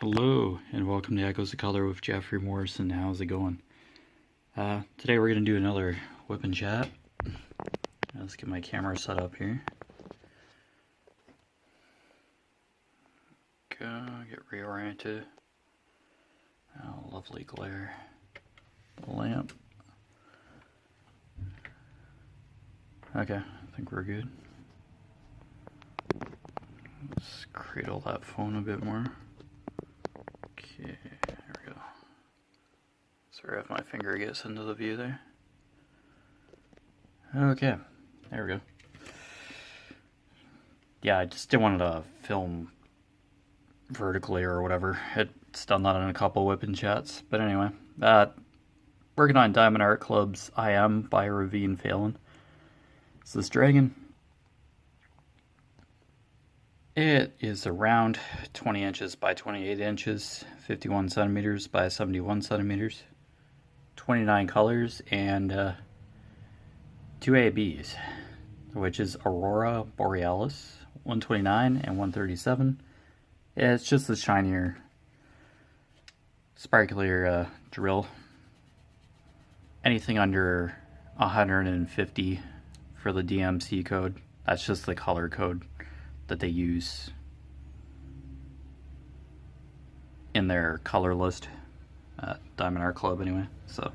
Hello, and welcome to Echoes of Color with Jefferey Morrison. How's it going? Today we're going to do another WIP Chat. Let's get my camera set up here. Go, get reoriented. Oh, lovely glare. The lamp. Okay, I think we're good. Let's cradle that phone a bit more. Okay, there we go. Sorry if my finger gets into the view there. Okay, there we go. Yeah, I just didn't want to film vertically or whatever. It's done that in a couple WIP chats. But anyway, working on Diamond Art Club's I Am by Ravine Phelan. So this dragon, it is around 20 inches by 28 inches, 51 centimeters by 71 centimeters, 29 colors, and 2 ABs, which is Aurora Borealis, 129 and 137. Yeah, it's just the shinier, sparklier drill. Anything under 150 for the DMC code. That's just the color code that they use in their color list at Diamond Art Club anyway. So,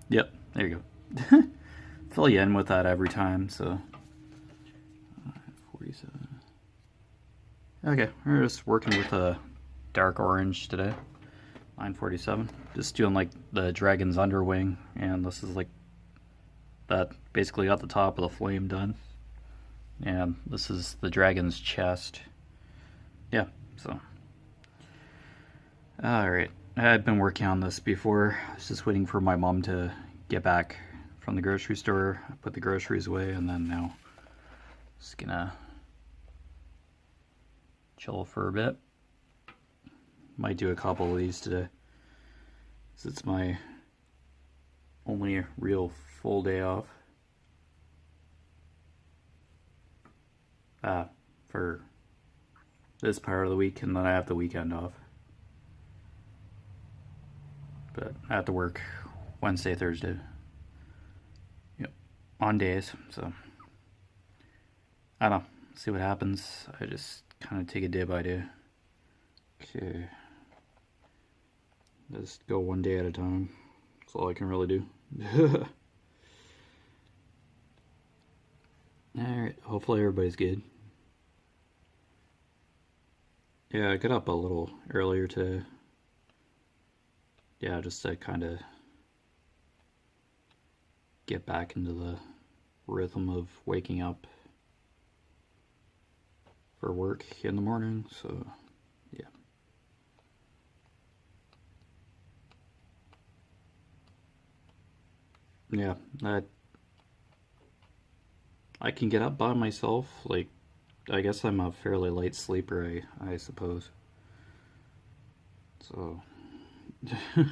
yep, there you go. Fill you in with that every time, so 47. Okay, we're just working with a dark orange today. 947. Just doing like the dragon's underwing, and this is like that basically got the top of the flame done. And this is the dragon's chest. Yeah, so. Alright, I've been working on this before. I was just waiting for my mom to get back from the grocery store. I put the groceries away, and then now just gonna chill for a bit. Might do a couple of these today, because it's my only real full day off. For this part of the week, and then I have the weekend off. But I have to work Wednesday, Thursday. Yep, on days, so I don't know. See what happens. I just kind of take it day by day. Okay. Just go one day at a time. That's all I can really do. Alright, hopefully everybody's good. Yeah, I got up a little earlier today. Yeah, just to kind of get back into the rhythm of waking up for work in the morning, so yeah. Yeah, I can get up by myself. Like, I guess I'm a fairly light sleeper, I suppose. So I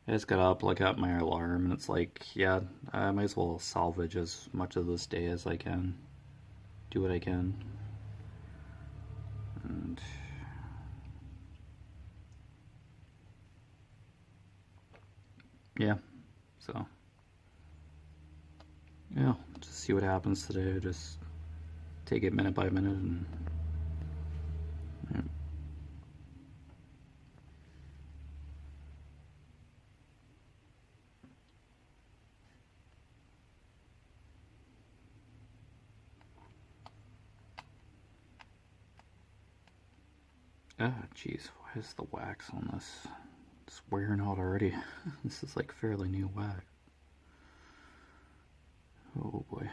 just got up, look at my alarm, and it's like, yeah, I might as well salvage as much of this day as I can. Do what I can. And yeah, so yeah, just see what happens today. Just take it minute by minute, and yeah. Ah, jeez, why is the wax on this? It's wearing out already. This is like fairly new wax. Oh boy.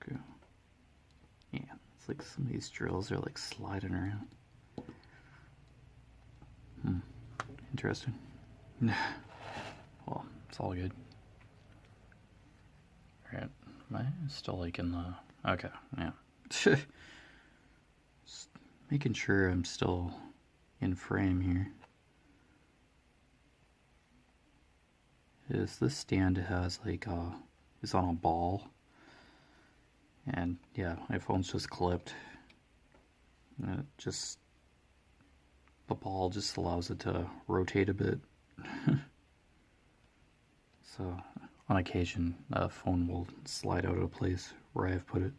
Okay. Yeah, it's like some of these drills are like sliding around. Interesting. Well, it's all good. Alright, am I still like in the... Okay, yeah. Just making sure I'm still in frame here. This stand has like is on a ball, And yeah, my phone's just clipped. The ball just allows it to rotate a bit. So on occasion, the phone will slide out of place where I've put it.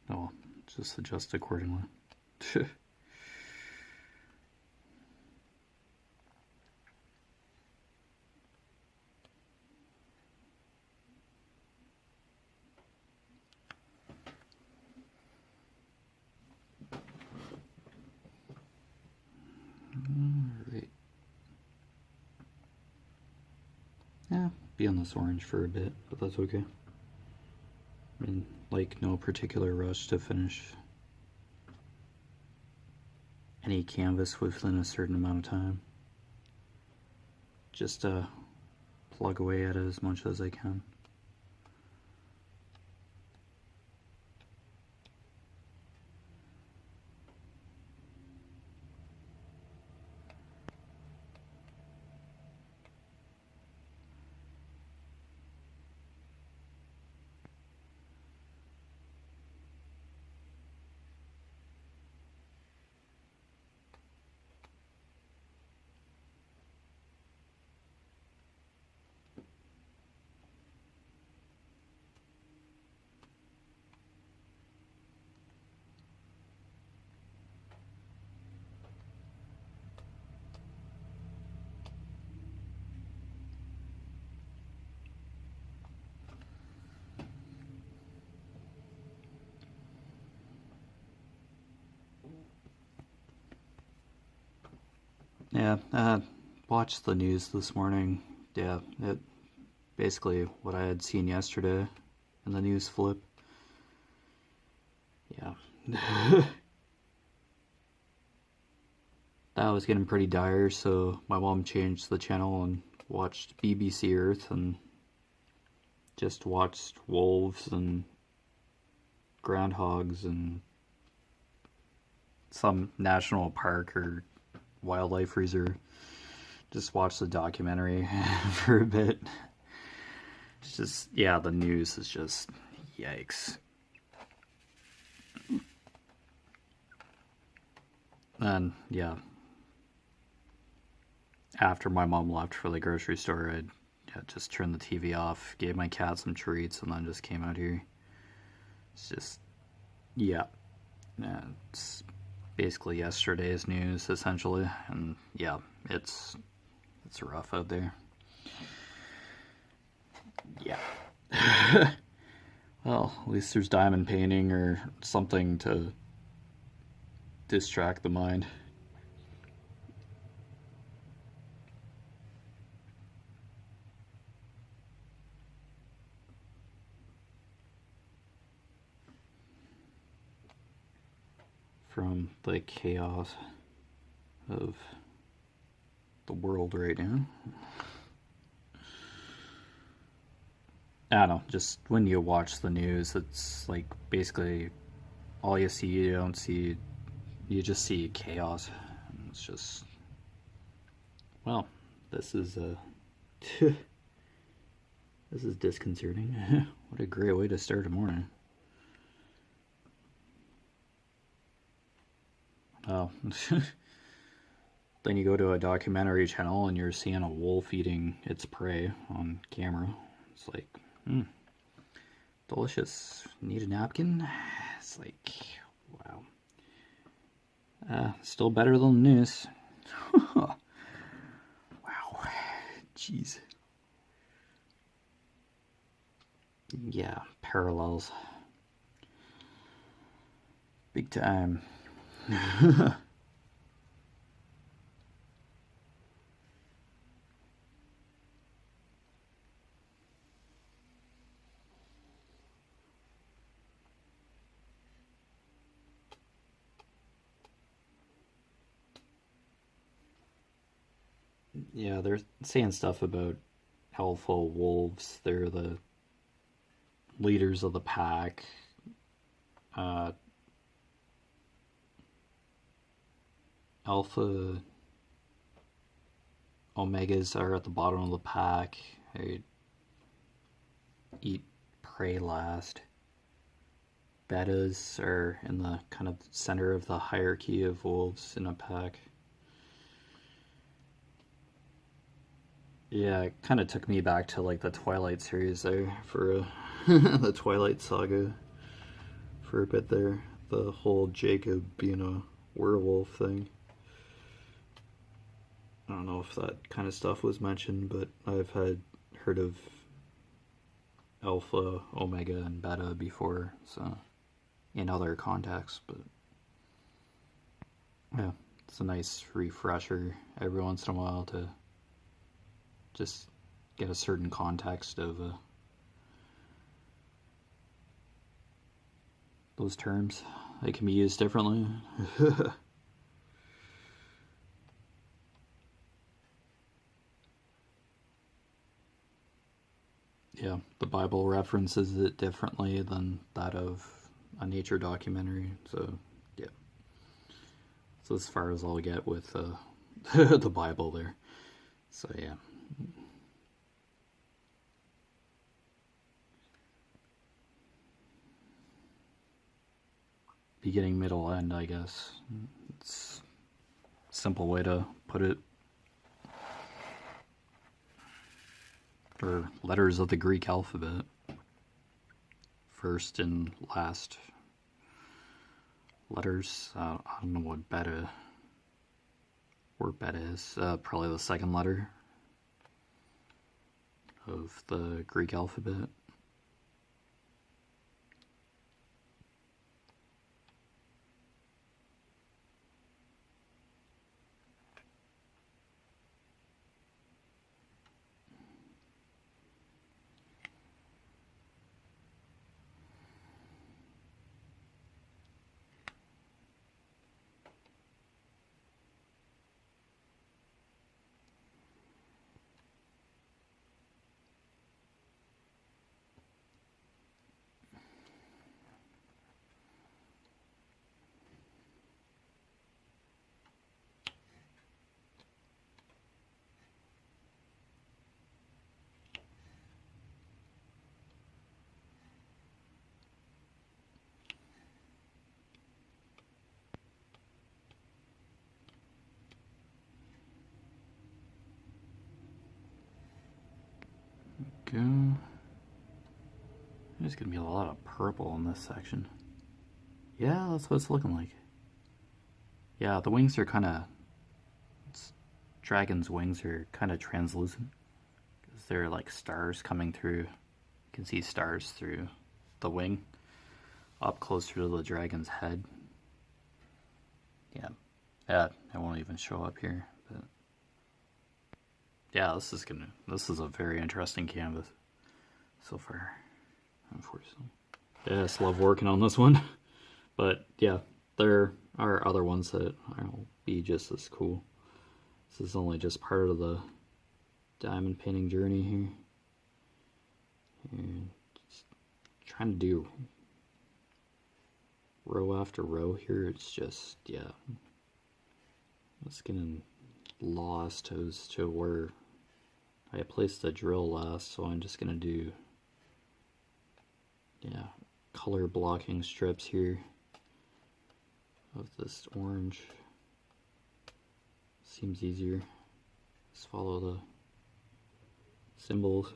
Oh, just adjust accordingly. Alright. Yeah, be on this orange for a bit, but that's okay. I mean, like, no particular rush to finish any canvas within a certain amount of time. Just plug away at it as much as I can. Yeah, watched the news this morning. Yeah, it basically what I had seen yesterday in the news flip. Yeah. That was getting pretty dire, so my mom changed the channel and watched BBC Earth and just watched wolves and groundhogs and some national park or wildlife reserve. Just watched the documentary for a bit. It's just, yeah, the news is just, yikes. And yeah, after my mom left for the grocery store, I just turned the TV off, gave my cat some treats, and then just came out here. It's just, yeah, it's basically yesterday's news, essentially, and yeah, it's rough out there. Yeah. Well, at least there's diamond painting or something to distract the mind. From the chaos of the world right now. I don't know, just when you watch the news, it's like basically all you see, you just see chaos. And it's just, well, this is this is disconcerting. What a great way to start a morning. Oh. Then you go to a documentary channel and you're seeing a wolf eating its prey on camera. It's like, delicious. Need a napkin? It's like, wow. Still better than the news. Wow. Jeez. Yeah, parallels. Big time. Yeah, they're saying stuff about alpha wolves. They're the leaders of the pack. Alpha Omegas are at the bottom of the pack. They eat prey last. Betas are in the kind of center of the hierarchy of wolves in a pack. Yeah, it kind of took me back to like the Twilight series there for the Twilight saga for a bit there. The whole Jacob being a werewolf thing. I don't know if that kind of stuff was mentioned, but I've heard of Alpha, Omega, and Beta before, so in other contexts, but yeah, it's a nice refresher every once in a while to just get a certain context of those terms. They can be used differently. Yeah, the Bible references it differently than that of a nature documentary, so yeah. So as far as I'll get with the Bible there. So yeah. Beginning, middle, end, I guess. It's a simple way to put it. Or letters of the Greek alphabet. First and last letters. I don't know what beta, where beta is. Probably the second letter of the Greek alphabet. Go. There's gonna be a lot of purple in this section. Yeah, that's what it's looking like. Yeah, the wings are kind of... Dragon's wings are kind of translucent. Because they're like stars coming through. You can see stars through the wing. Up closer to the dragon's head. Yeah, it won't even show up here. But yeah, this is a very interesting canvas so far, unfortunately. Yeah, I just love working on this one. But yeah, there are other ones that will be just as cool. This is only just part of the diamond painting journey here. And just trying to do row after row here, it's just, yeah. It's getting lost as to where I placed the drill last, so I'm just gonna do, yeah, color blocking strips here of this orange. Seems easier. Just follow the symbols.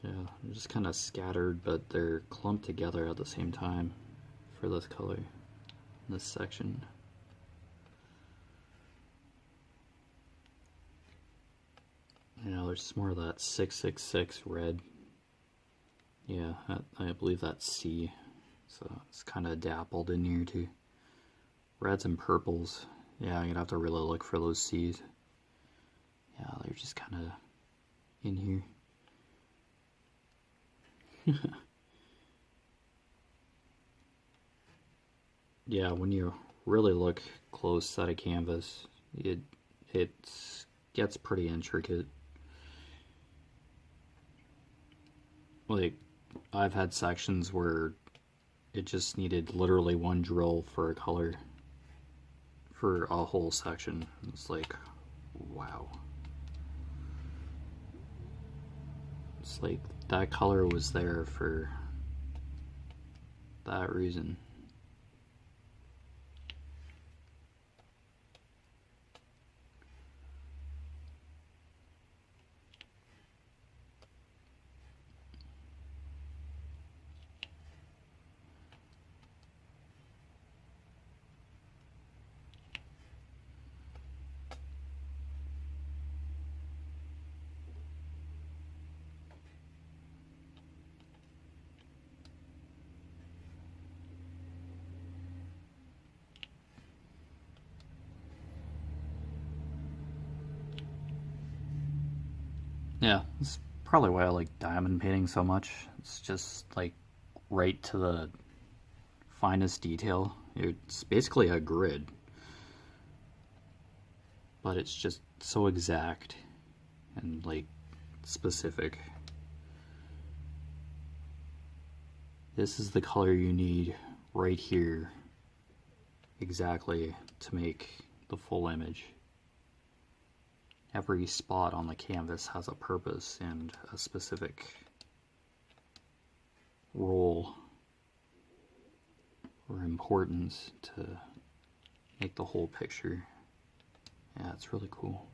Yeah, they're just kind of scattered, but they're clumped together at the same time for this color, in this section. You know, there's more of that 666 red. Yeah, I believe that's C. So it's kind of dappled in here too. Reds and purples. Yeah, I'm gonna have to really look for those C's. Yeah, they're just kind of in here. Yeah, when you really look close at a canvas, it gets pretty intricate. Like, I've had sections where it just needed literally one drill for a color. for a whole section. It's like, wow. It's like that color was there for that reason. Yeah, that's probably why I like diamond painting so much. It's just like right to the finest detail. It's basically a grid, but it's just so exact and like specific. This is the color you need right here exactly to make the full image. Every spot on the canvas has a purpose and a specific role or importance to make the whole picture. Yeah, it's really cool.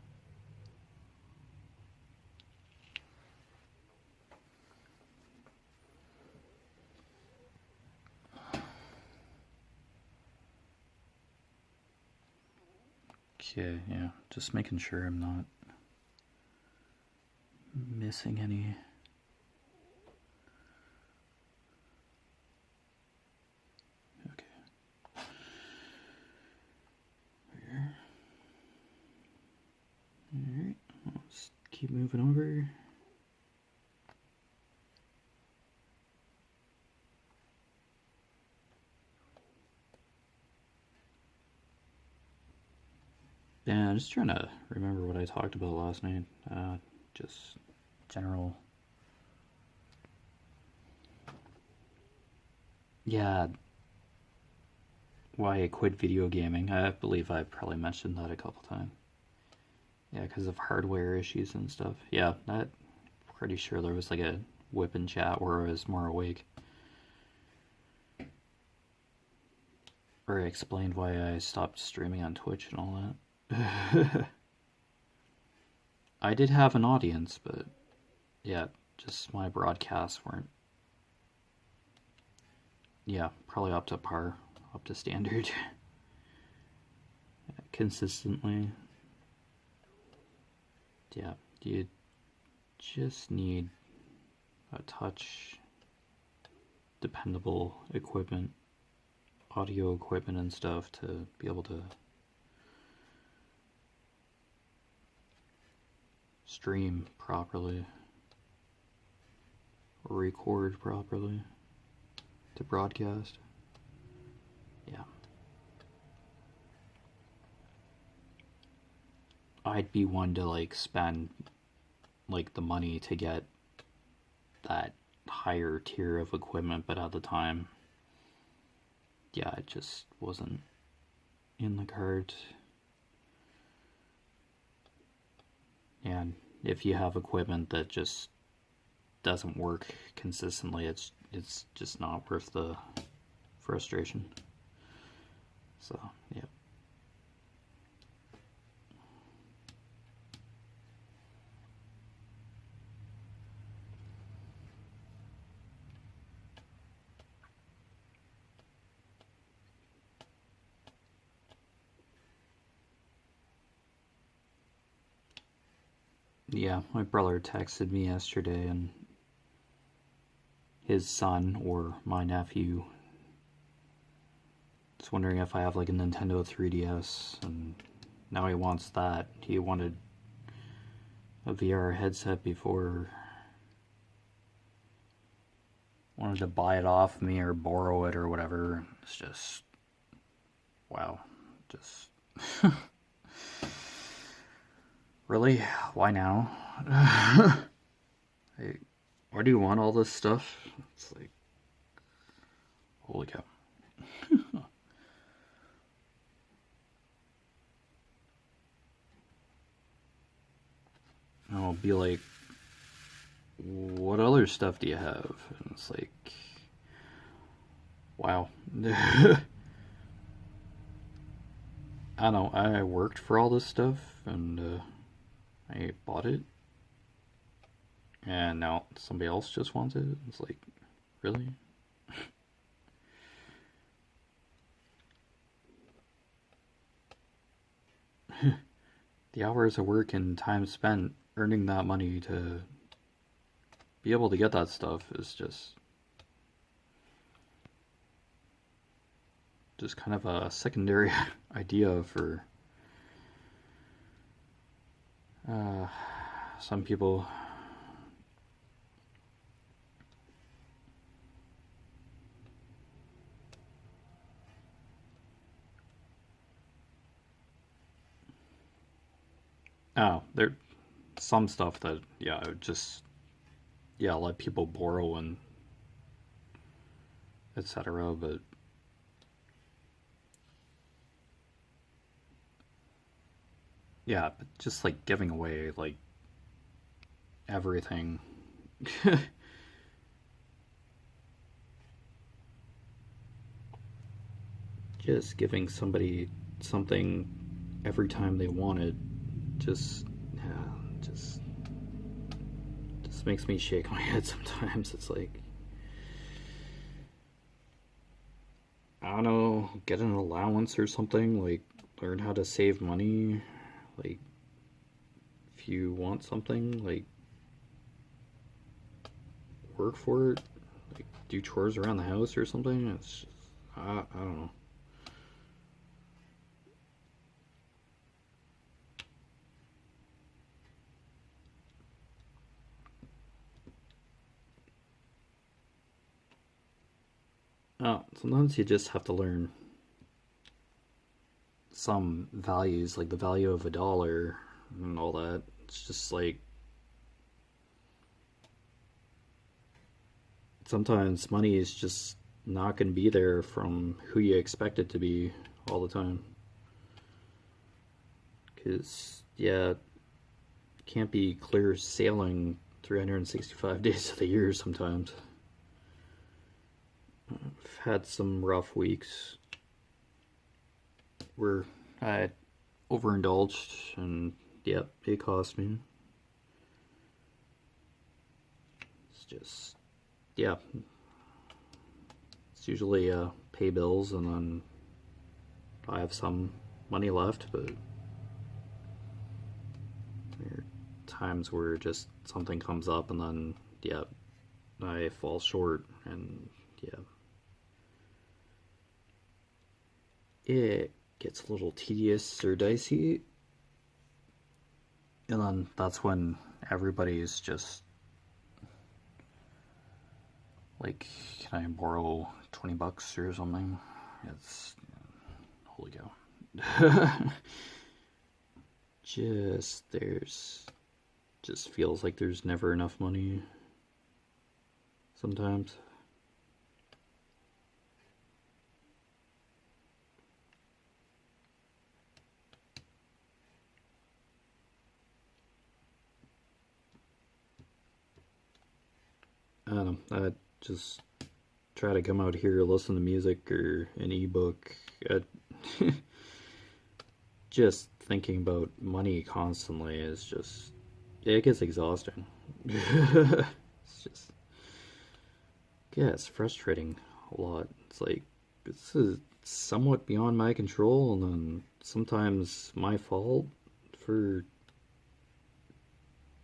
Okay, yeah, just making sure I'm not missing any. Okay. Here. Alright, let's keep moving over. Yeah, I'm just trying to remember what I talked about last night. Just general. Yeah, why I quit video gaming. I believe I probably mentioned that a couple times. Yeah, because of hardware issues and stuff. Yeah, I'm pretty sure there was like a WIP Chat where I was more awake. Or I explained why I stopped streaming on Twitch and all that. I did have an audience, but yeah, just my broadcasts weren't. Yeah, probably up to par, up to standard. Consistently. Yeah, you just need a touch dependable equipment, audio equipment and stuff to be able to stream properly or record properly to broadcast. Yeah. I'd be one to like spend like the money to get that higher tier of equipment, but at the time, yeah, it just wasn't in the cards. And if you have equipment that just doesn't work consistently, it's just not worth the frustration. So, yeah. Yeah, my brother texted me yesterday and his son, or my nephew, is wondering if I have like a Nintendo 3DS, and now he wants that. He wanted a VR headset before. Wanted to buy it off me or borrow it or whatever. It's just, wow, just really? Why now? Hey, why do you want all this stuff? It's like, holy cow. I'll be like, what other stuff do you have? And it's like, wow. I don't know, I worked for all this stuff, and I bought it, and now somebody else just wants it. It's like, really? The hours of work and time spent earning that money to be able to get that stuff is just kind of a secondary idea for some people. Oh, there some stuff that, yeah, I would just, yeah, let people borrow and etc. But yeah, but just like giving away like everything. Just giving somebody something every time they want it, just, yeah, just makes me shake my head sometimes. It's like, I don't know, get an allowance or something, like learn how to save money. Like, if you want something, like work for it, like do chores around the house or something. It's just, I don't know. Sometimes you just have to learn some values, like the value of a dollar and all that. It's just like, sometimes money is just not going to be there from who you expect it to be all the time. Because, yeah, it can't be clear sailing 365 days of the year sometimes. I've had some rough weeks where I overindulged, and yep, it cost me. It's just, yeah, it's usually pay bills, and then I have some money left, but there are times where just something comes up, and then, yeah, I fall short, and yeah, it gets a little tedious or dicey, and then that's when everybody is just like, can I borrow $20 or something? It's, holy cow. Just feels like there's never enough money sometimes. I don't know. I just try to come out here, listen to music or an ebook. Just thinking about money constantly is just, it gets exhausting. It's just, yeah, it's frustrating a lot. It's like, this is somewhat beyond my control, and then sometimes my fault for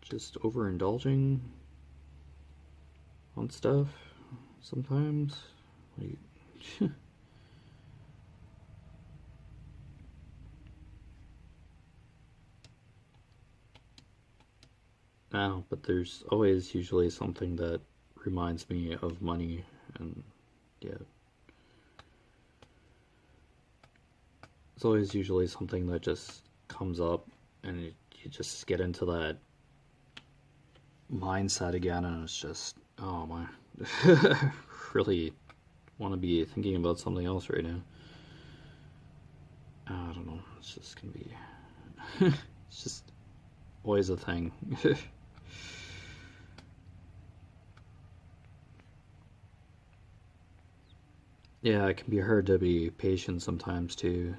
just overindulging on stuff sometimes. Like, I don't know, but there's always usually something that reminds me of money, and yeah. It's always usually something that just comes up, and you just get into that mindset again, and it's just, oh my. Really want to be thinking about something else right now. I don't know, it's just gonna be. It's just always a thing. Yeah, it can be hard to be patient sometimes too.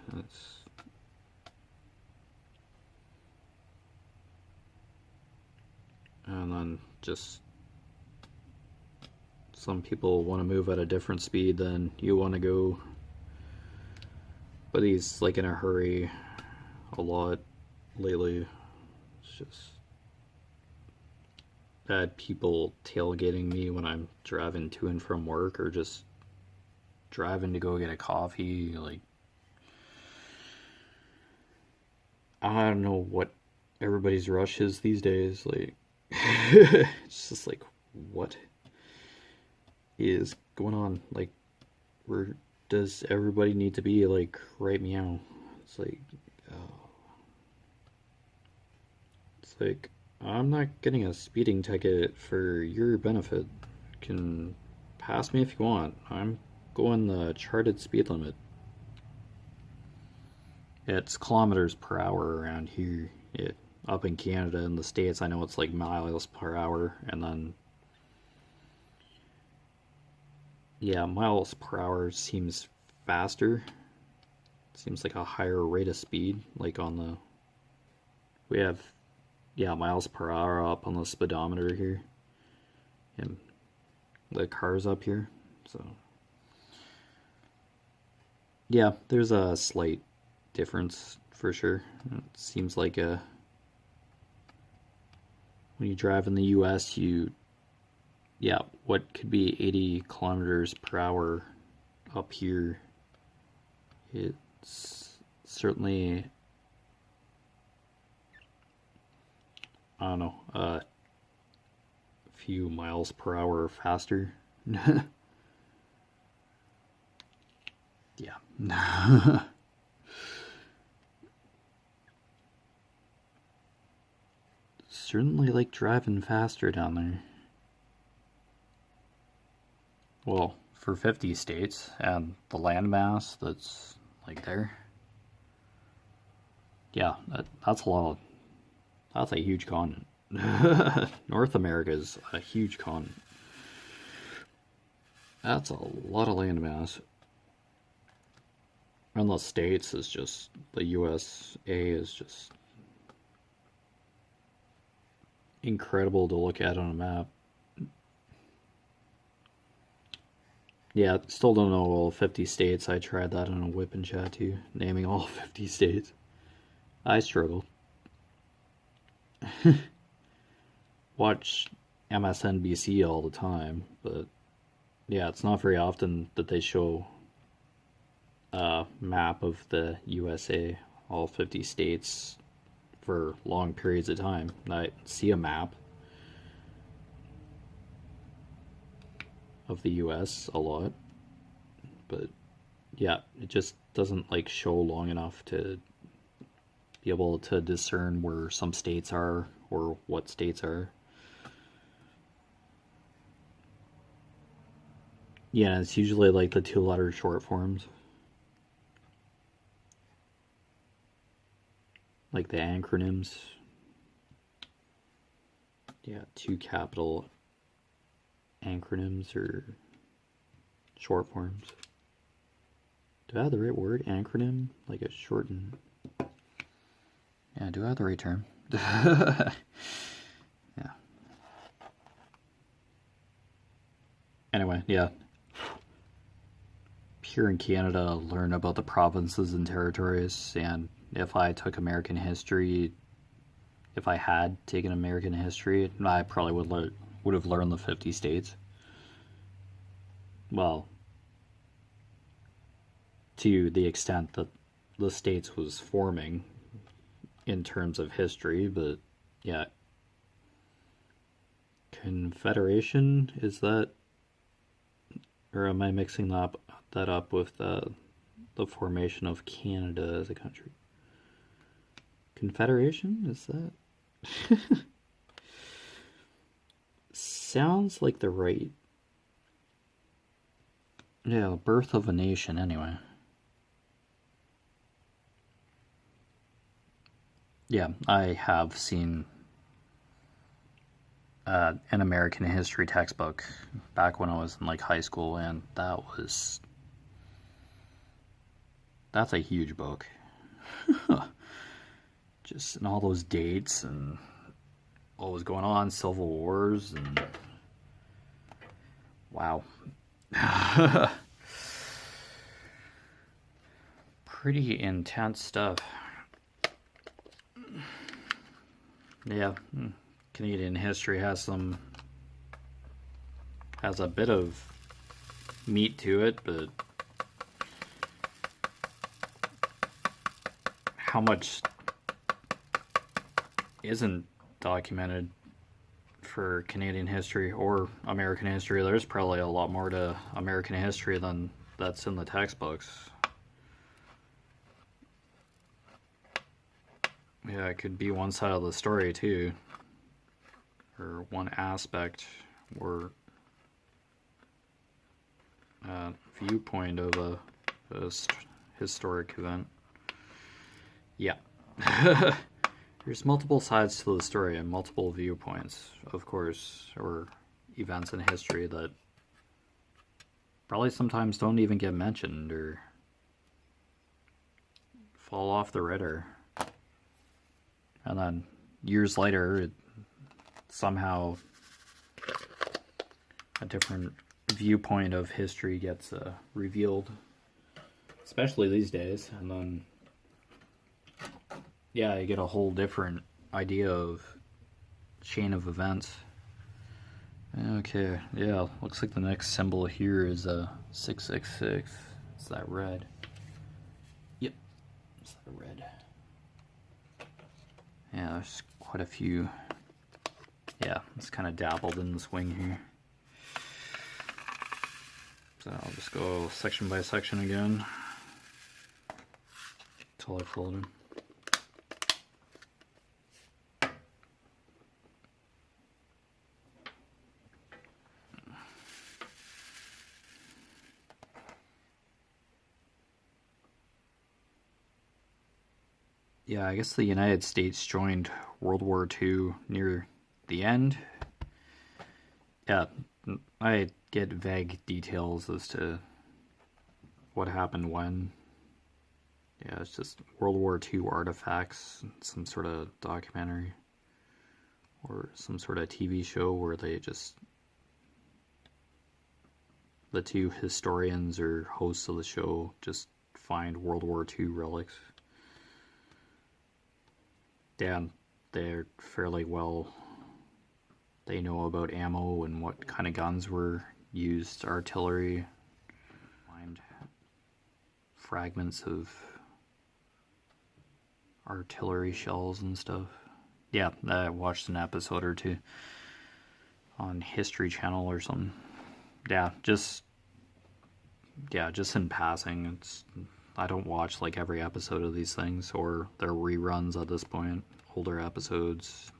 And then just some people want to move at a different speed than you want to go, but he's like in a hurry a lot lately. It's just had people tailgating me when I'm driving to and from work or just driving to go get a coffee. Like, I don't know what everybody's rush is these days. Like, it's just like, what is going on? Like, where does everybody need to be? Like, right meow. It's like, oh. It's like, I'm not getting a speeding ticket for your benefit. You can pass me if you want. I'm going the charted speed limit. It's kilometers per hour around here. Up in Canada and the States, I know it's like miles per hour, and then yeah, miles per hour seems faster. Seems like a higher rate of speed. Like on the, we have, yeah, miles per hour up on the speedometer here, and the cars up here. So yeah, there's a slight difference for sure. It seems like when you drive in the US, yeah, what could be 80 kilometers per hour up here, it's certainly, I don't know, a few miles per hour faster. Yeah. Certainly like driving faster down there. Well, for 50 states and the landmass that's like there. Yeah, that's a lot of, that's a huge continent. North America is a huge continent. That's a lot of landmass. And the states is just, the USA is just incredible to look at on a map. Yeah, still don't know all 50 states. I tried that on a WIP Chat too, naming all 50 states. I struggled. Watch MSNBC all the time, but yeah, it's not very often that they show a map of the USA, all 50 states, for long periods of time. I see a map of the US a lot, but yeah, it just doesn't like show long enough to be able to discern where some states are or what states are. Yeah, it's usually like the 2-letter short forms, like the acronyms. Yeah, 2 capital acronyms or short forms. Do I have the right word? Acronym? Like a shortened. Yeah, do I have the right term? Yeah. Anyway, yeah. Here in Canada, learn about the provinces and territories, and if I took American history, if I had taken American history, I probably would have learned the 50 states. Well, to the extent that the states was forming in terms of history, but yeah. Confederation, is that, or am I mixing that up with the formation of Canada as a country? Confederation, is that? Sounds like the right. Yeah, birth of a nation, anyway. Yeah, I have seen an American history textbook back when I was in like high school, and that's a huge book. Just and all those dates and what was going on, civil wars, and wow. Pretty intense stuff. Yeah, Canadian history has a bit of meat to it, but how much isn't documented for Canadian history or American history? There's probably a lot more to American history than that's in the textbooks. Yeah, it could be one side of the story too, or one aspect or viewpoint of a historic event. Yeah. There's multiple sides to the story and multiple viewpoints, of course, or events in history that probably sometimes don't even get mentioned or fall off the radar. And then years later, somehow a different viewpoint of history gets revealed, especially these days. And then yeah, you get a whole different idea of chain of events. Okay, yeah, looks like the next symbol here is a 666. Is that red? Yep, is that red? Yeah, there's quite a few. Yeah, it's kind of dabbled in the swing here. So I'll just go section by section again until I fold them. Yeah, I guess the United States joined World War II near the end. Yeah, I get vague details as to what happened when. Yeah, it's just World War II artifacts, some sort of documentary or some sort of TV show where they just, the two historians or hosts of the show just find World War II relics. Yeah, they're fairly well, they know about ammo and what kind of guns were used, artillery, find fragments of artillery shells and stuff. Yeah, I watched an episode or two on History Channel or something. Yeah, just in passing. I don't watch like every episode of these things, or they're reruns at this point, older episodes.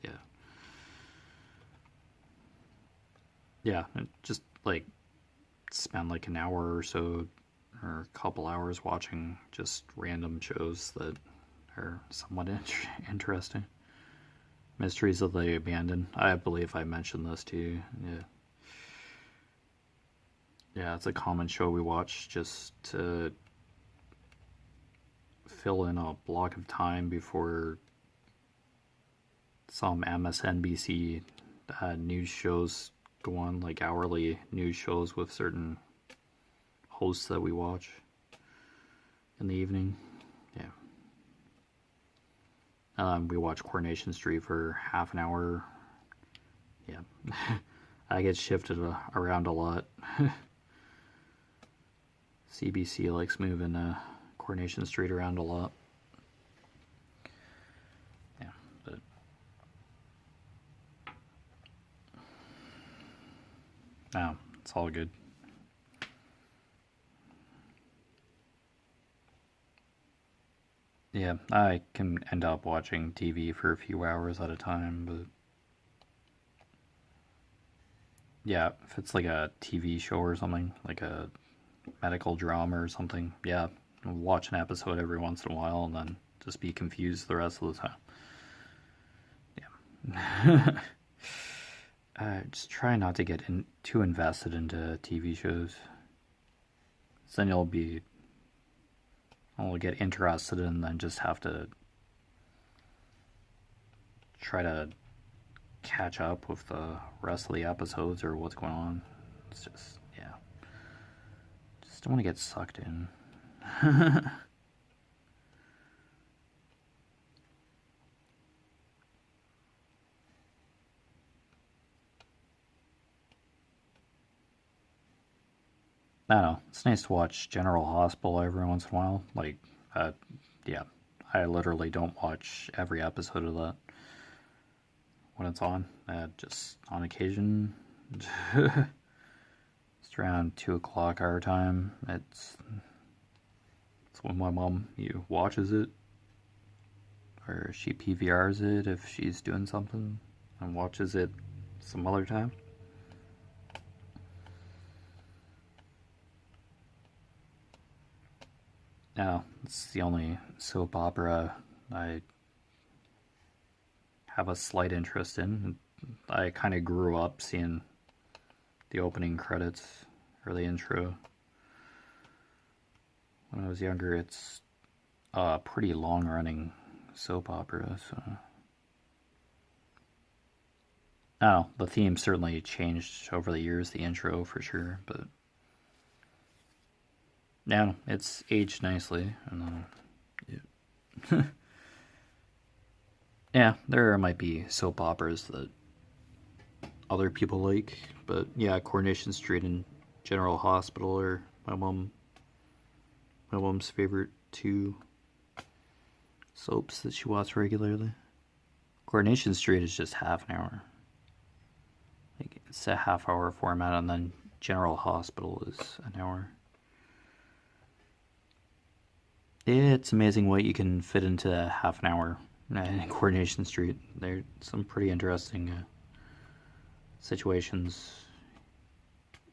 Yeah, just like spend like an hour or so or a couple hours watching just random shows that are somewhat interesting. Mysteries of the Abandoned. I believe I mentioned this to you. Yeah, it's a common show we watch just to fill in a block of time before some MSNBC news shows go on, like hourly news shows with certain hosts that we watch in the evening. Yeah. We watch Coronation Street for half an hour. Yeah. I get shifted around a lot. CBC likes moving Coronation Street around a lot. Yeah, but no, it's all good. Yeah, I can end up watching TV for a few hours at a time, but yeah, if it's like a TV show or something, like a medical drama or something, yeah, I'll watch an episode every once in a while and then just be confused the rest of the time. Just try not to get too invested into TV shows. So then you'll get interested and then just have to try to catch up with the rest of the episodes or what's going on. It's just, yeah. Just don't want to get sucked in. I don't know. It's nice to watch General Hospital every once in a while. Like, yeah, I literally don't watch every episode of that when it's on. Just on occasion. It's around 2 o'clock our time. It's when my mom watches it. Or she PVRs it if she's doing something and watches it some other time. No, it's the only soap opera I have a slight interest in. I kind of grew up seeing the opening credits or the intro. When I was younger, it's a pretty long-running soap opera, so... I don't know, the theme certainly changed over the years, the intro for sure, but... Yeah, it's aged nicely, and yeah. Yeah, there might be soap operas that other people like, but yeah, Coronation Street and General Hospital are my mom's favorite two soaps that she watches regularly. Coronation Street is just half an hour. Like, it's a half-hour format, and then General Hospital is an hour. It's amazing what you can fit into half an hour in Coronation Street. There's some pretty interesting situations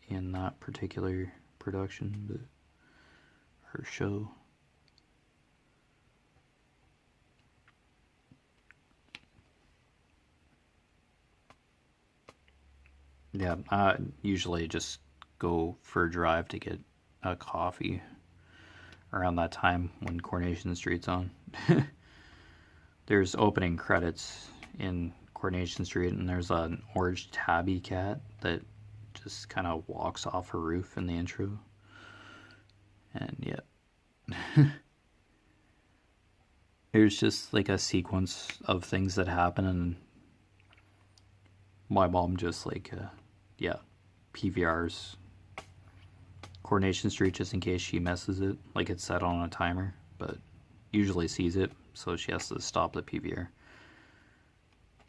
in that particular production, her show. Yeah, I usually just go for a drive to get a coffee around that time when Coronation Street's on. There's opening credits in Coronation Street, and there's an orange tabby cat that just kind of walks off a roof in the intro. And yeah. There's just like a sequence of things that happen, and my mom just like, PVRs Coronation Street just in case she messes it. Like, it's set on a timer, but usually sees it, so she has to stop the PVR.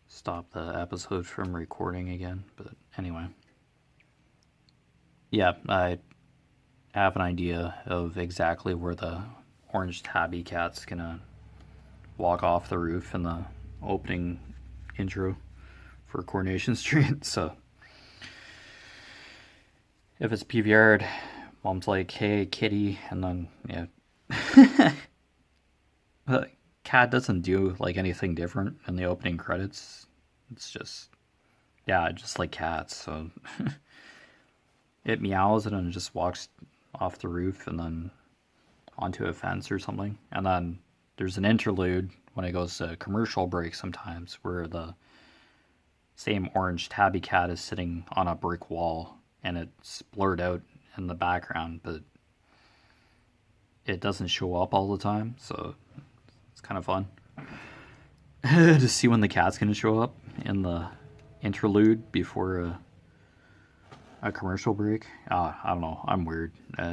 Stop the episode from recording again, but anyway. Yeah, I have an idea of exactly where the orange tabby cat's gonna walk off the roof in the opening intro for Coronation Street, so if it's PVR'd, Mom's like, hey, kitty, and then, yeah. The cat doesn't do, like, anything different in the opening credits. It's just, yeah, just like cats, so... It meows and then it just walks off the roof and then onto a fence or something. And then there's an interlude when it goes to commercial break sometimes where the same orange tabby cat is sitting on a brick wall and it's blurred out in the background, but it doesn't show up all the time, so it's kind of fun to see when the cat's going to show up in the interlude before a commercial break. I don't know, I'm weird.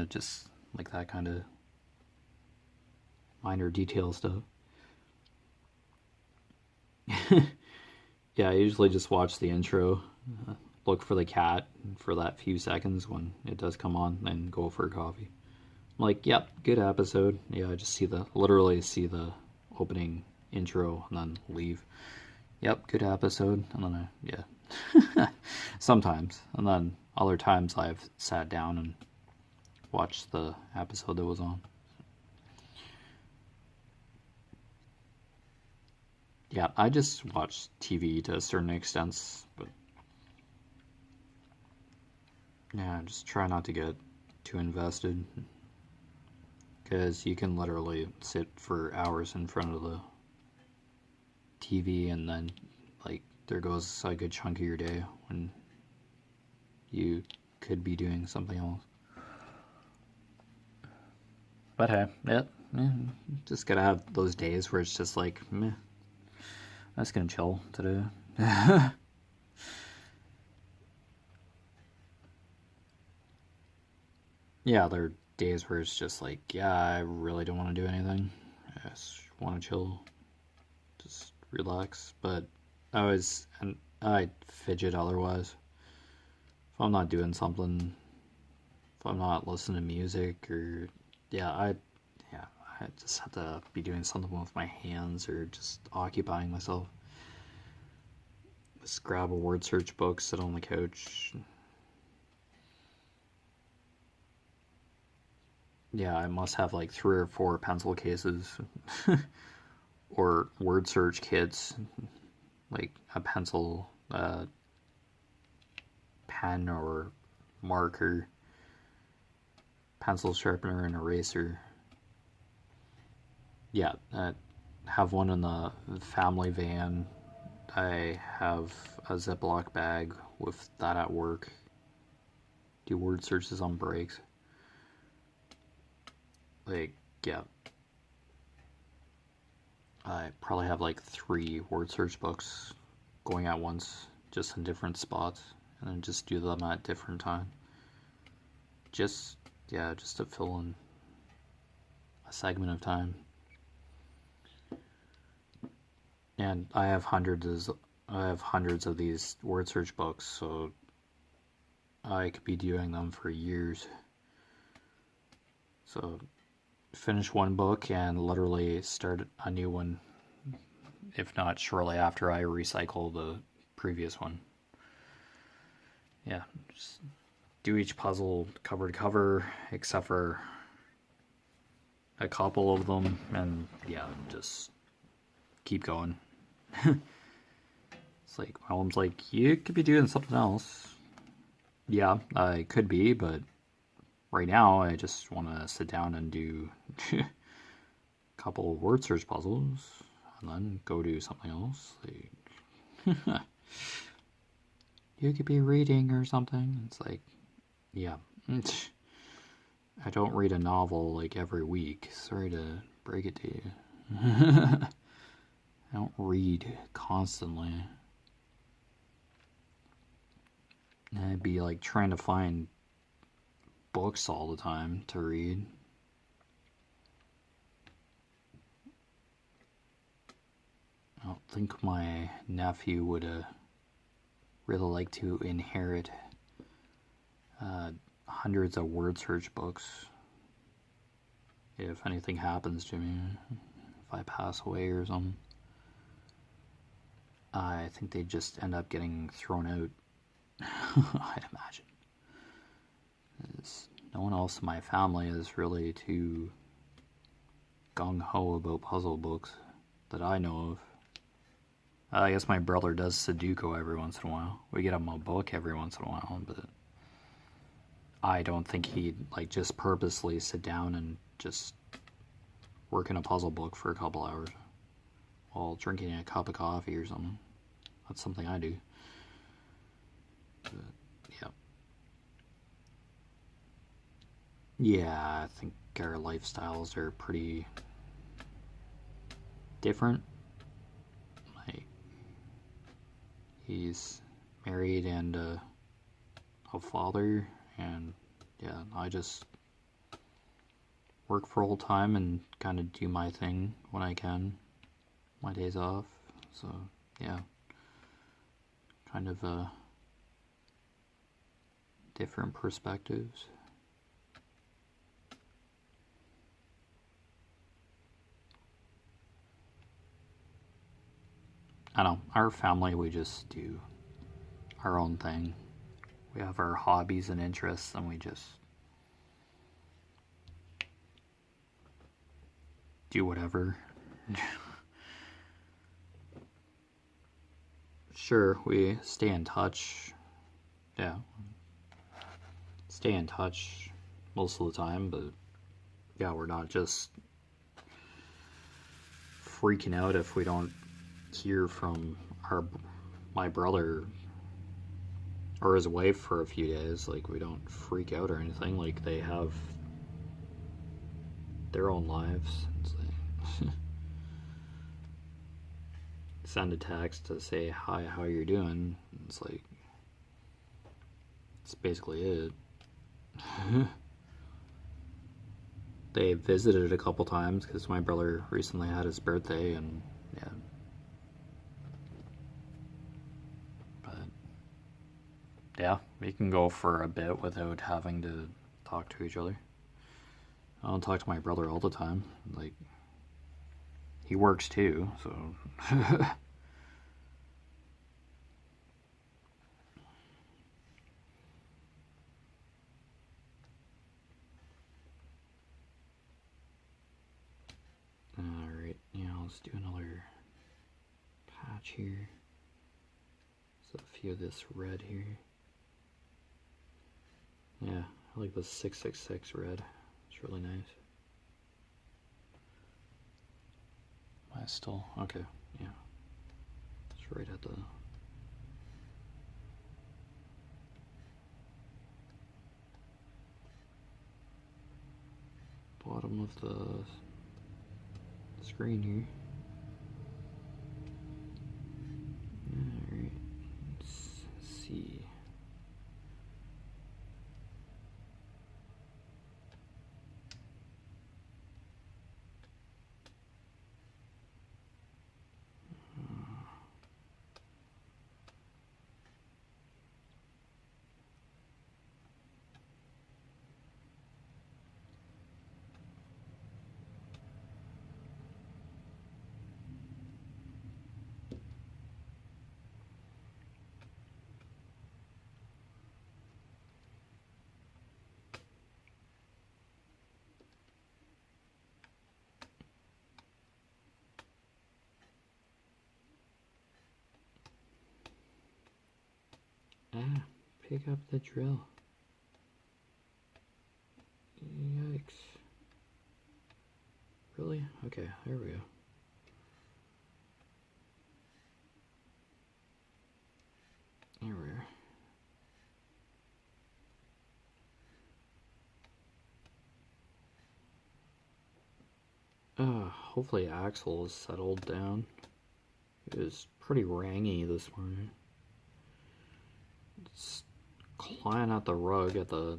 Just like that kind of minor detail stuff. Yeah, I usually just watch the intro, look for the cat for that few seconds when it does come on, and go for a coffee. I'm like, yep, good episode. Yeah, I just literally see the opening intro and then leave. Yep, good episode. And then yeah. Sometimes. And then other times I've sat down and watched the episode that was on. Yeah, I just watch TV to a certain extent, but yeah, just try not to get too invested, because you can literally sit for hours in front of the TV and then, like, there goes a good chunk of your day when you could be doing something else. But hey, yeah, just gotta have those days where it's just like, meh, I'm just gonna chill today. Yeah, there are days where it's just like, yeah, I really don't want to do anything. I just want to chill, just relax. But I fidget otherwise. If I'm not doing something, if I'm not listening to music, or yeah, I just have to be doing something with my hands or just occupying myself. Just grab a word search book, sit on the couch. Yeah, I must have like 3 or 4 pencil cases or word search kits, like a pencil, pen or marker, pencil sharpener, and eraser. Yeah, I have one in the family van. I have a Ziploc bag with that at work. Do word searches on breaks. Like, yeah. I probably have like 3 word search books going at once, just in different spots, and then just do them at different times. Just, yeah, just to fill in a segment of time. And I have hundreds of these word search books, so I could be doing them for years. So finish one book and literally start a new one, if not shortly after I recycle the previous one. Yeah, just do each puzzle cover to cover, except for a couple of them, and yeah, just keep going. It's like, my mom's like, you could be doing something else. Yeah, I could be, but right now I just want to sit down and do a couple of word search puzzles and then go do something else. Like, you could be reading or something. It's like, yeah. I don't read a novel like every week. Sorry to break it to you. I don't read constantly. I'd be like trying to find books all the time to read. I don't think my nephew would really like to inherit hundreds of word search books if anything happens to me, if I pass away or something. I think they just end up getting thrown out. I'd imagine. No one else in my family is really too gung-ho about puzzle books that I know of. I guess my brother does Sudoku every once in a while. We get him a book every once in a while, but I don't think he'd like just purposely sit down and just work in a puzzle book for a couple hours while drinking a cup of coffee or something. That's something I do. But, yeah. Yeah, I think our lifestyles are pretty different. Like, he's married and a father, and yeah, I just work full time and kind of do my thing when I can, my days off. So yeah, kind of different perspectives. I don't know, our family, we just do our own thing. We have our hobbies and interests, and we just do whatever. sure, we stay in touch. Yeah. Stay in touch most of the time, but yeah, we're not just freaking out if we don't hear from my brother or his wife for a few days. Like, we don't freak out or anything. Like, they have their own lives. It's like send a text to say hi, how you're doing. It's like, it's basically it. They visited a couple times because my brother recently had his birthday, and yeah. But yeah, we can go for a bit without having to talk to each other. I don't talk to my brother all the time. Like, he works too, so. Alright, yeah, let's do another patch here. So a few of this red here. Yeah, I like the 666 red. It's really nice. Am I still? Okay, yeah. It's right at the bottom of the screen here. Alright, let's see. Pick up the drill. Yikes. Really? Okay, there we go. There we are. Hopefully Axel is settled down. It was pretty rangy this morning. It's clawing at the rug at the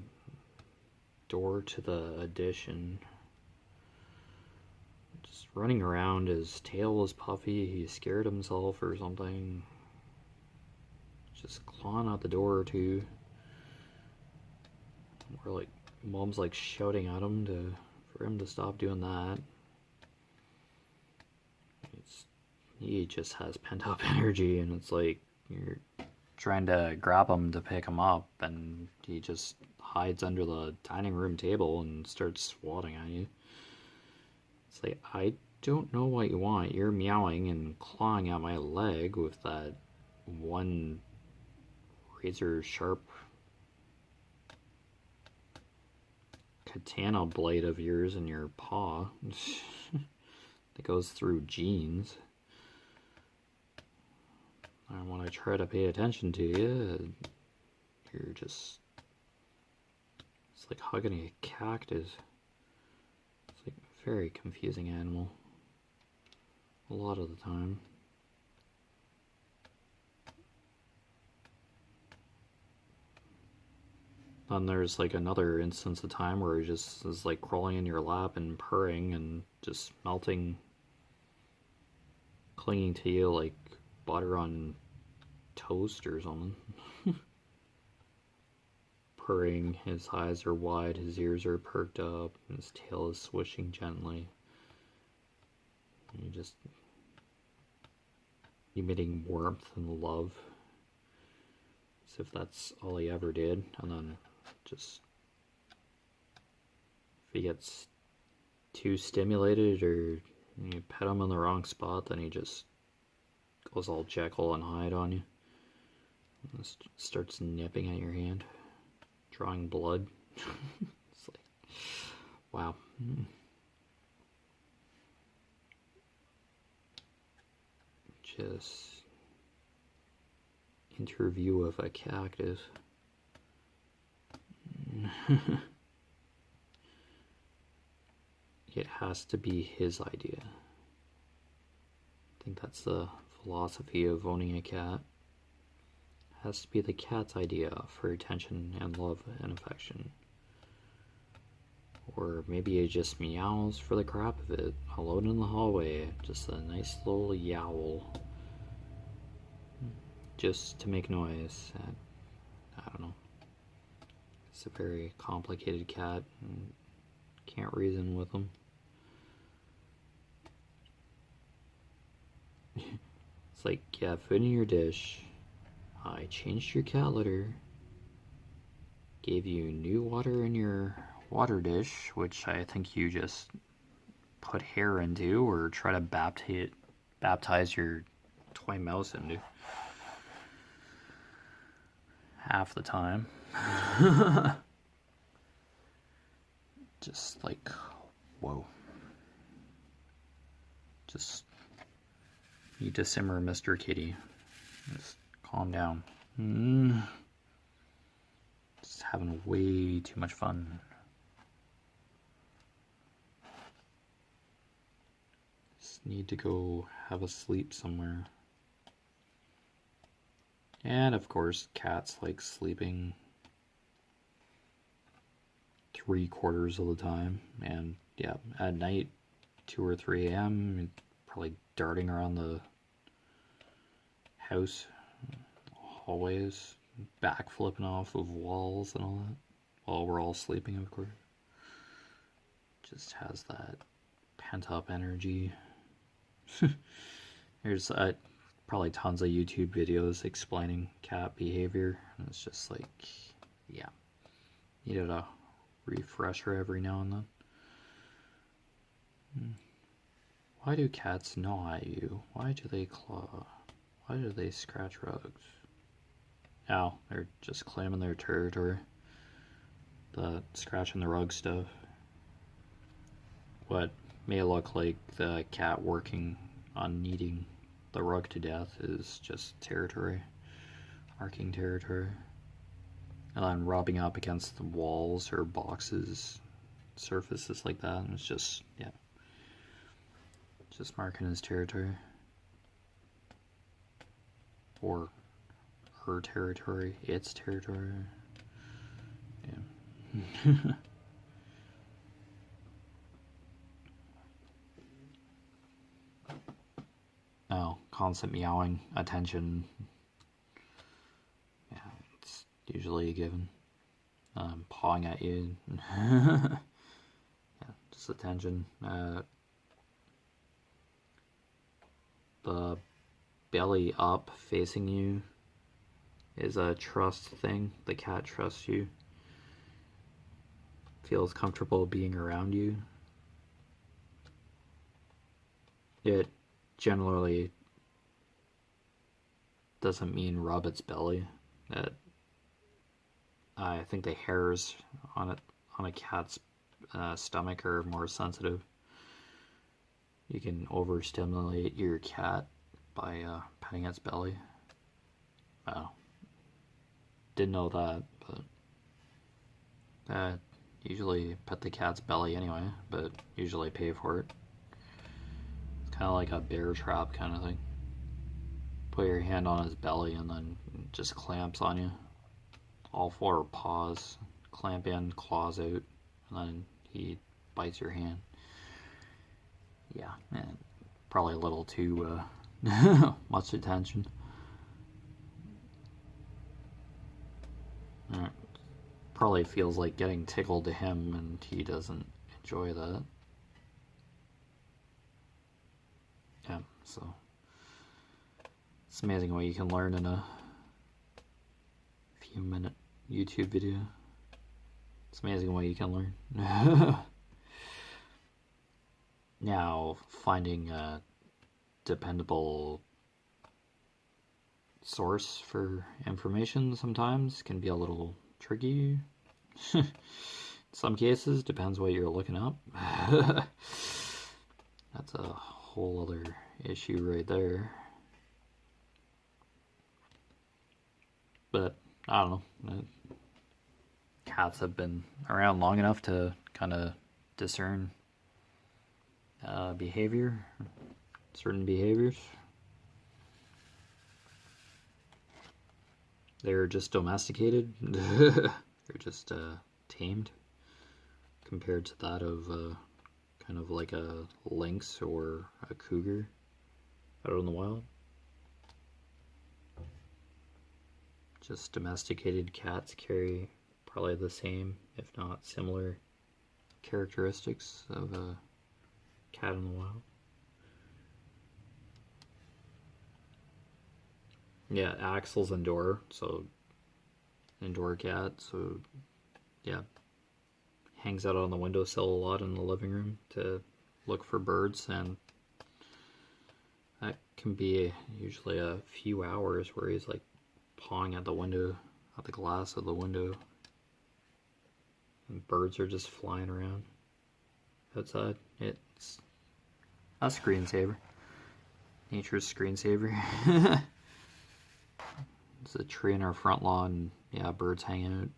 door to the addition. Just running around, his tail was puffy, he scared himself or something. Just clawing out the door or two. We're like, mom's like shouting at him for him to stop doing that. He just has pent up energy, and it's like you're trying to grab him to pick him up, and he just hides under the dining room table and starts swatting at you. It's like, I don't know what you want. You're meowing and clawing at my leg with that one razor sharp katana blade of yours in your paw that goes through jeans. And when I try to pay attention to you, you're just, it's like hugging a cactus. It's like a very confusing animal a lot of the time. Then there's like another instance of time where he just is like crawling in your lap and purring and just melting, clinging to you like butter on toast or something. Purring, his eyes are wide, his ears are perked up, and his tail is swishing gently. And you just emitting warmth and love, as if that's all he ever did. And then just, if he gets too stimulated or you pet him in the wrong spot, then he just goes all Jekyll and Hyde on you. It starts nipping at your hand, drawing blood. It's like, wow. Just interview of a cactus. It has to be his idea. I think that's the philosophy of owning a cat. It has to be the cat's idea for attention and love and affection. Or maybe it just meows for the crap of it, alone in the hallway, just a nice little yowl. Just to make noise. I don't know. It's a very complicated cat, and can't reason with him. It's like, yeah, food in your dish. I changed your cat litter. Gave you new water in your water dish, which I think you just put hair into or try to baptize your toy mouse into. Half the time. Just like, whoa. Just need to simmer, Mr. Kitty. Just calm down. Just having way too much fun. Just need to go have a sleep somewhere. And of course, cats like sleeping 3/4 of the time. And yeah, at night, 2 or 3 a.m., probably darting around the house, hallways, backflipping off of walls and all that, while we're all sleeping, of course. Just has that pent-up energy. There's probably tons of YouTube videos explaining cat behavior, and it's just like, yeah, needed a refresher every now and then. Why do cats gnaw at you? Why do they claw? Why do they scratch rugs? Oh, they're just claiming their territory. The scratching the rug stuff. What may look like the cat working on kneading the rug to death is just territory. Marking territory. And then rubbing up against the walls or boxes, surfaces like that, and it's just, yeah. Just marking his territory. Or her territory, its territory. Yeah. Oh, constant meowing, attention. Yeah, it's usually a given. Pawing at you. Yeah, just attention. The belly up facing you is a trust thing. The cat trusts you. Feels comfortable being around you. It generally doesn't mean rub its belly. I think the hairs on a cat's stomach are more sensitive. You can overstimulate your cat by petting its belly. Oh, didn't know that, but usually pet the cat's belly anyway, but usually pay for it. It's kind of like a bear trap kind of thing. Put your hand on his belly and then just clamps on you. All four paws clamp in, claws out, and then he bites your hand. Yeah, and probably a little too much attention. Probably feels like getting tickled to him, and he doesn't enjoy that. Yeah, so it's amazing what you can learn in a few minute YouTube video. It's amazing what you can learn. Now, finding a dependable source for information sometimes can be a little tricky. In some cases, depends what you're looking up. That's a whole other issue right there. But I don't know. Cats have been around long enough to kind of discern behavior, certain behaviors. They're just domesticated. They're just tamed compared to that of kind of like a lynx or a cougar out in the wild. Just domesticated cats carry probably the same, if not similar, characteristics of a cat in the wild. Yeah, Axel's indoor, so indoor cat, so yeah, hangs out on the windowsill a lot in the living room to look for birds, and that can be usually a few hours where he's like pawing at the window, at the glass of the window, and birds are just flying around outside. It's a screensaver. Nature's screensaver. There's a tree in our front lawn, yeah, birds hanging out.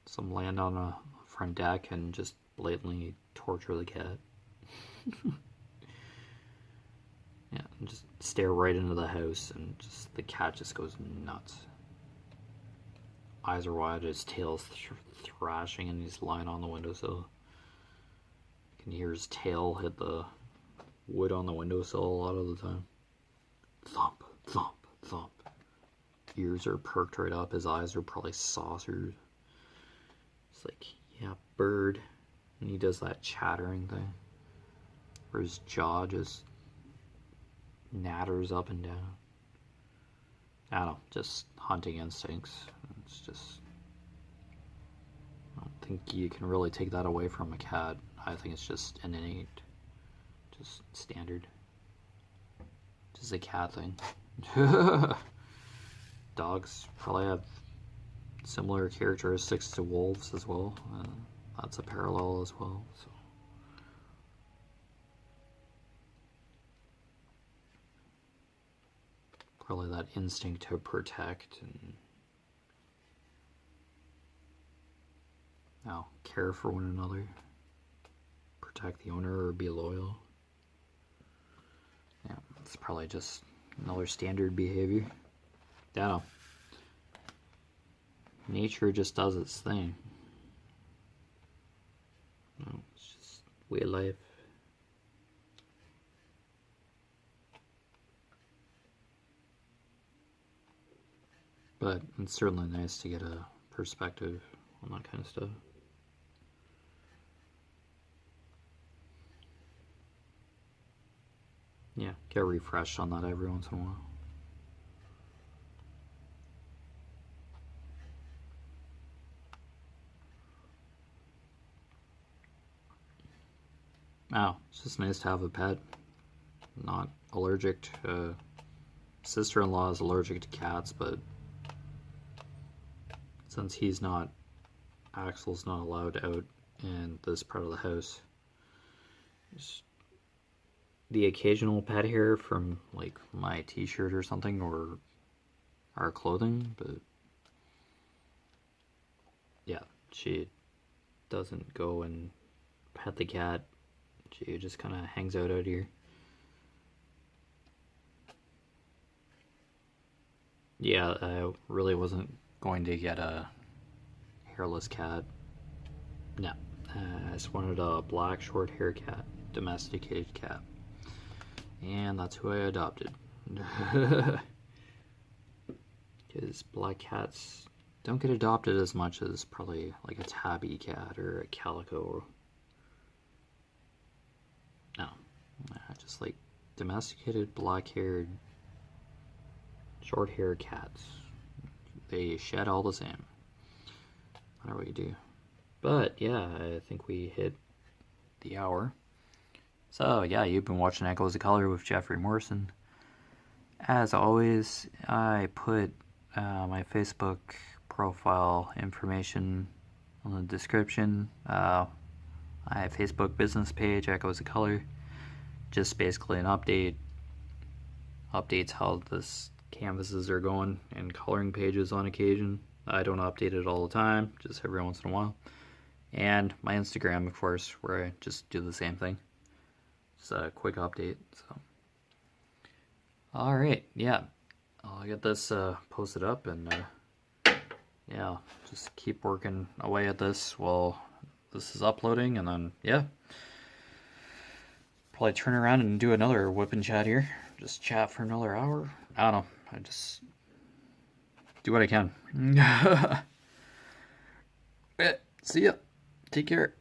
Some land on a front deck and just blatantly torture the cat. Yeah, and just stare right into the house, and just the cat just goes nuts. Eyes are wide, his tail's thrashing, and he's lying on the windowsill. You can hear his tail hit the wood on the windowsill a lot of the time. Thump, thump, thump. Ears are perked right up, his eyes are probably saucers. It's like, yeah, bird. And he does that chattering thing where his jaw just natters up and down. I don't know, just hunting instincts. It's just, I don't think you can really take that away from a cat. I think it's just an innate, just standard. Just a cat thing. Dogs probably have similar characteristics to wolves as well. That's a parallel as well. So. Probably that instinct to protect and care for one another, protect the owner or be loyal. Yeah, it's probably just another standard behavior. I don't know. Nature just does its thing. No, it's just way of life. But it's certainly nice to get a perspective on that kind of stuff. Yeah, get refreshed on that every once in a while. Oh, it's just nice to have a pet. Not allergic to... Sister-in-law is allergic to cats, but since he's not... Axel's not allowed out in this part of the house, just the occasional pet hair from like my t-shirt or something, or our clothing, but yeah, she doesn't go and pet the cat. She just kind of hangs out here. Yeah, I really wasn't going to get a hairless cat. No, I just wanted a black short hair cat, domesticated cat. And that's who I adopted. Because black cats don't get adopted as much as probably like a tabby cat or a calico. No, just like domesticated black-haired, short-haired cats. They shed all the same, no matter what you do. But yeah, I think we hit the hour. So yeah, you've been watching Echoes of Color with Jeffery Morrison. as always, I put my Facebook profile information on the description. I have a Facebook business page, Echoes of Color. Just basically an updates how this canvases are going, and coloring pages on occasion. I don't update it all the time, just every once in a while. And my Instagram, of course, where I just do the same thing. Just a quick update. So, all right, yeah, I'll get this posted up, and yeah, just keep working away at this while this is uploading, and then yeah, probably turn around and do another WIP Chat here. Just chat for another hour. I don't know. I just do what I can. See ya. Take care.